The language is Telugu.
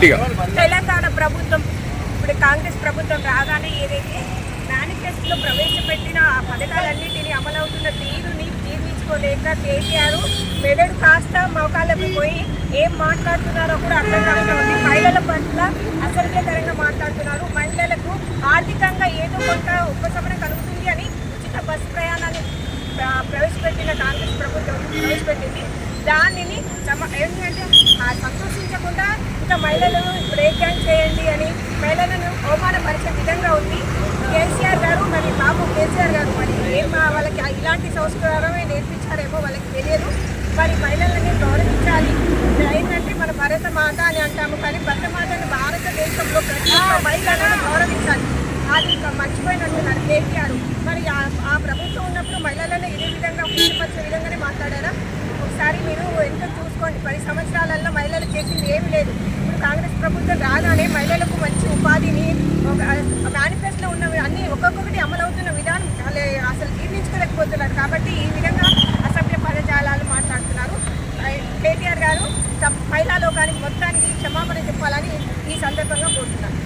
తెలంగాణ ప్రభుత్వం ఇప్పుడు కాంగ్రెస్ ప్రభుత్వం రాగానే ఏదైతే మేనిఫెస్టోలో ప్రవేశపెట్టిన ఆ పథకాలన్నింటినీ అమలవుతున్న తీరుని జీర్ణించుకోలేక కేసీఆర్ మెదడు కాస్త మోకాళ్ళకి పోయి ఏం మాట్లాడుతున్నారో కూడా అర్థం కాకుండా మహిళల పట్ల అసభ్యకరంగా మాట్లాడుతున్నారు. మహిళలకు ఆర్థికంగా ఏదో కొంత ఉపశమనం కలుగుతుంది అని ఉచిత బస్సు ప్రయాణాన్ని ప్రవేశపెట్టిన కాంగ్రెస్ ప్రభుత్వం ప్రవేశపెట్టింది. దానిని ఏంటంటే సంతోషించకుండా ఇంకా మహిళలను బ్రేక్ చేయండి అని మహిళలను అవమానపరిచే విధంగా ఉంది కేసీఆర్ గారు. మరి బాబు కేసీఆర్ గారు మరి ఏం వాళ్ళకి ఇలాంటి సంస్కారమే నేర్పించారేమో వాళ్ళకి తెలియదు. మరి మహిళలని గౌరవించాలి. ఏంటంటే మన భరత మాత అని అంటాము, కానీ భరత మాతను భారతదేశంలో ప్రతి ఒక్క మహిళలను గౌరవించాలి. అది మర్చిపోయినట్టున్నారు కేసీఆర్. మరి ఆ ప్రభుత్వం ఉన్నప్పుడు మహిళలను ఇదే విధంగా కించపరిచే విధంగానే మాట్లాడారా? ఒకసారి మీరు ఎంత చూసుకోండి. 10 సంవత్సరాలలో మహిళలు చేసింది ఏమీ లేదు. ఇప్పుడు కాంగ్రెస్ ప్రభుత్వం రాగానే మహిళలకు మంచి ఉపాధిని మేనిఫెస్టోలో ఉన్నవి అన్నీ ఒక్కొక్కటి అమలవుతున్న విధానం అసలు జీర్ణించుకోలేకపోతున్నారు. కాబట్టి ఈ విధంగా అసభ్య పదజాలాలు మాట్లాడుతున్నారు. కేటీఆర్ గారు మహిళా లోకానికి మొత్తానికి క్షమాపణ చెప్పాలని ఈ సందర్భంగా కోరుతున్నారు.